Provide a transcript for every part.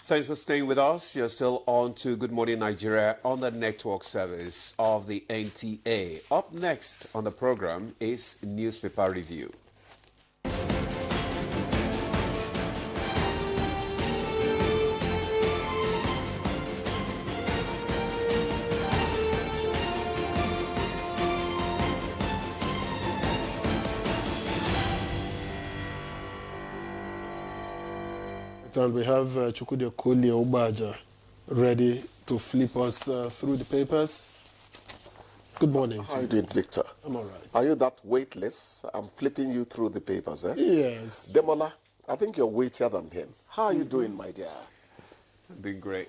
Thanks for staying with us. You're still on to Good Morning Nigeria on the network service of the NTA. Up next on the program is Newspaper Review. And we have Chukwudi Abuja ready to flip us through the papers. Good morning. How are you doing, Victor? I'm all right. Are you that weightless? I'm flipping you through the papers, eh? Yes. Demola, I think you're weightier than him. How are you doing, my dear? I'm doing great.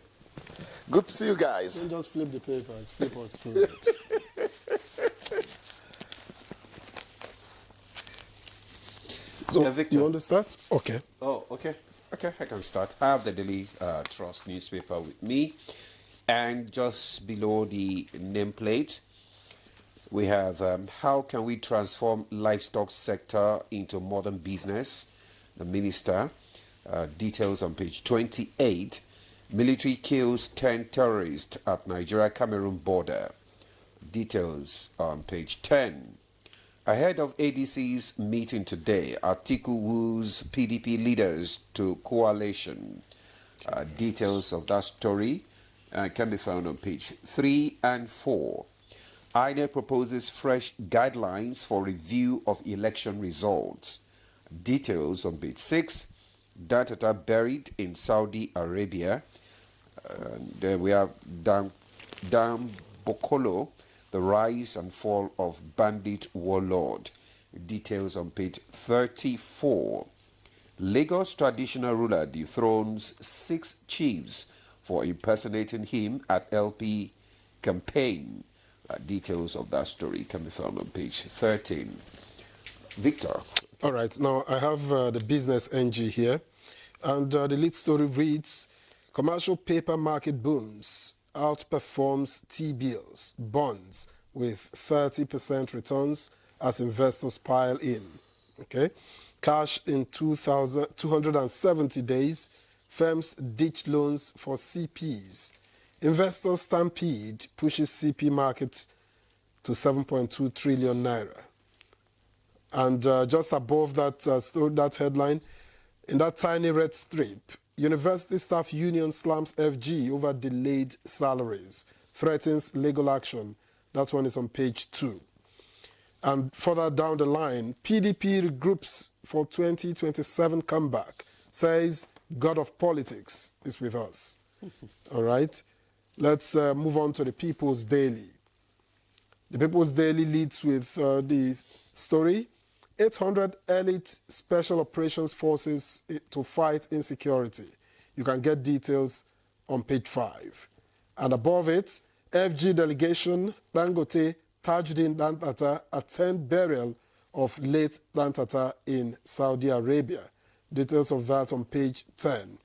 Good to see you guys. Don't just flip the papers, flip us through it. So, Victor. you want to start? Okay. Oh, okay. Okay, I can start. I have the Daily Trust newspaper with me. And just below the nameplate, we have how can we transform livestock sector into modern business? The minister, details on page 28. Military kills 10 terrorists at Nigeria-Cameroon border. Details on page 10. Ahead of ADC's meeting today, Atiku woos PDP leaders to coalition. Details of that story can be found on page 3 and 4. INEC proposes fresh guidelines for review of election results. Details on page 6. Data buried in Saudi Arabia. There we have Dam Bokolo, the rise and fall of bandit warlord. Details on page 34. Lagos traditional ruler dethrones 6 chiefs for impersonating him at LP campaign. Details of that story can be found on page 13. Victor. All right. Now, I have the Business NG here. And the lead story reads, commercial paper market booms, outperforms T-bills, bonds with 30% returns as investors pile in. Okay, cash in 270 days, firms ditch loans for CPs. Investors stampede pushes CP market to 7.2 trillion naira. And just above that, that headline, in that tiny red strip, University Staff Union slams FG over delayed salaries, threatens legal action. That one is on page 2. And further down the line, PDP regroups for 2027 comeback, says God of Politics is with us. All right, let's move on to the People's Daily. The People's Daily leads with the story, 800 elite special operations forces to fight insecurity. You can get details on page 5. And above it, FG delegation, Dangote, Tajuddin Dantata attend burial of late Dantata in Saudi Arabia. Details of that on page 10.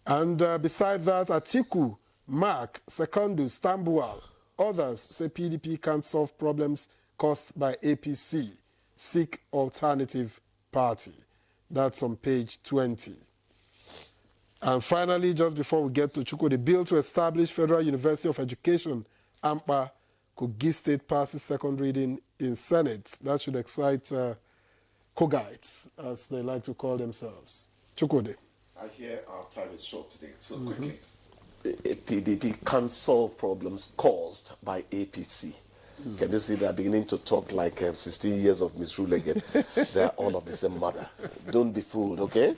And beside that, Atiku, Mark, Secondus, Tambuwal, others say PDP can't solve problems caused by APC. Seek alternative party. That's on page 20. And finally, just before we get to Chukwudi, the bill to establish Federal University of Education, AMPA, Kogi State passes second reading in Senate. That should excite Kogites, as they like to call themselves. Chukwudi. I hear our time is short today, so quickly. PDP can't solve problems caused by APC. Can you see they're beginning to talk like 16 years of misrule again? They're all of the same mother. Don't be fooled, okay?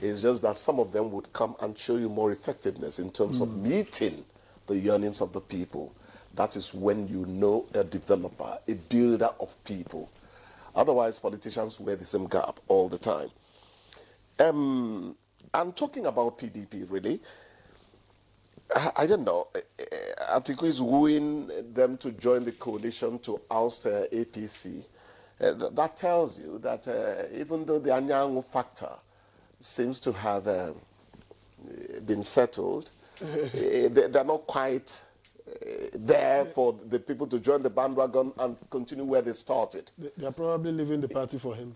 It's just that some of them would come and show you more effectiveness in terms of meeting the yearnings of the people. That is when you know a developer, a builder of people. Otherwise, politicians wear the same garb all the time. I'm talking about PDP, really. I don't know. Atiku is wooing them to join the coalition to oust APC. That tells you that even though the Anyangu factor seems to have been settled, they're not quite there for the people to join the bandwagon and continue where they started. They're probably leaving the party for him.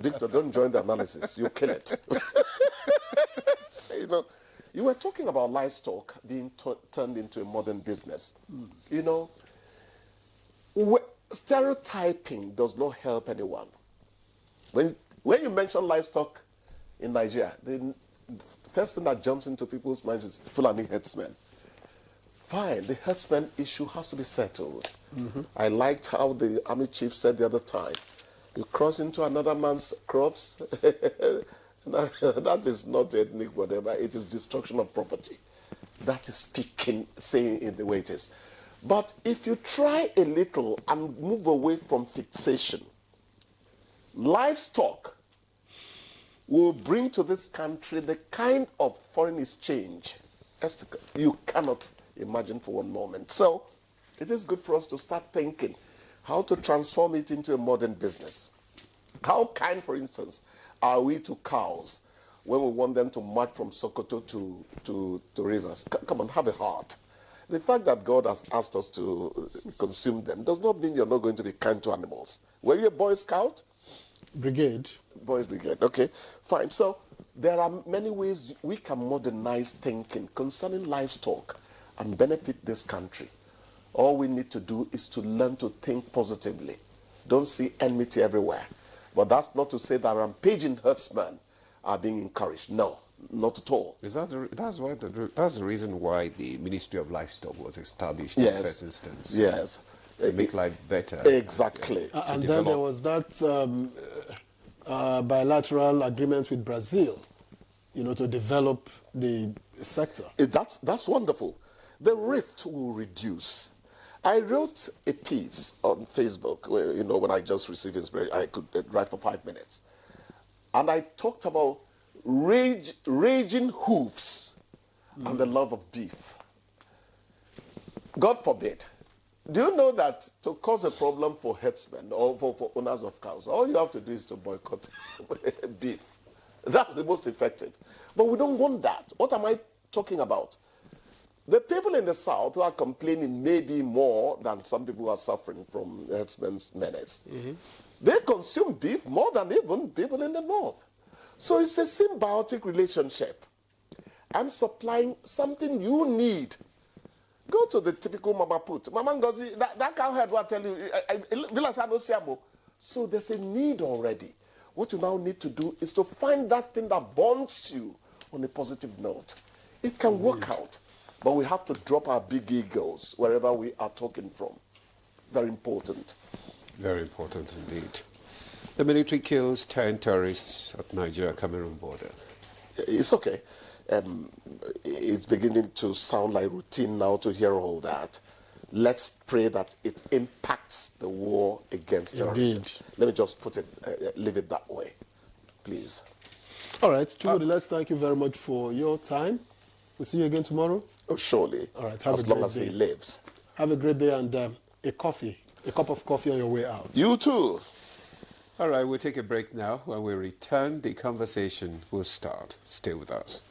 Victor, don't join the analysis. You kill it. you were talking about livestock being turned into a modern business. You know, stereotyping does not help anyone. When you mention livestock in Nigeria, the first thing that jumps into people's minds is Fulani herdsmen. Fine, the herdsman issue has to be settled. I liked how the army chief said the other time, you cross into another man's crops, that is not ethnic whatever, it is destruction of property. That is saying it the way it is. But if you try a little and move away from fixation, livestock will bring to this country the kind of foreign exchange you cannot imagine for one moment. So it is good for us to start thinking how to transform it into a modern business. How kind, for instance, are we to cows when we want them to march from Sokoto to Rivers? Come on, have a heart. The fact that God has asked us to consume them does not mean you're not going to be kind to animals. Were you a Boy Scout? Brigade. Boys Brigade, okay, fine. So there are many ways we can modernize thinking concerning livestock and benefit this country. All we need to do is to learn to think positively. Don't see enmity everywhere. But that's not to say that rampaging herdsmen are being encouraged. No, not at all. Is that that's the reason why the Ministry of Livestock was established in the first instance? Yes. To make life better. Exactly. And then there was that bilateral agreement with Brazil, to develop the sector. That's wonderful. The rift will reduce. I wrote a piece on Facebook where, when I just received inspiration, I could write for 5 minutes. And I talked about raging hoofs and the love of beef. God forbid. Do you know that to cause a problem for herdsmen or for owners of cows, all you have to do is to boycott beef. That's the most effective. But we don't want that. What am I talking about? The people in the south who are complaining maybe more than some people who are suffering from herdsmen's menace. They consume beef more than even people in the north. So it's a symbiotic relationship. I'm supplying something you need. Go to the typical mama put. Mama Ngozi, that cow herd will tell you, so there's a need already. What you now need to do is to find that thing that bonds you on a positive note. It can work out, but we have to drop our big egos wherever we are talking from. Very important. Very important indeed. The military kills 10 terrorists at Nigeria-Cameroon border. It's okay. It's beginning to sound like routine now to hear all that. Let's pray that it impacts the war against terrorism. Indeed. Let me just leave it that way, please. All right, Chubudi, let's thank you very much for your time. We'll see you again tomorrow. Oh, surely. All right, as long as he lives. Have a great day and a cup of coffee on your way out. You too. All right, we'll take a break now. When we return, the conversation will start. Stay with us.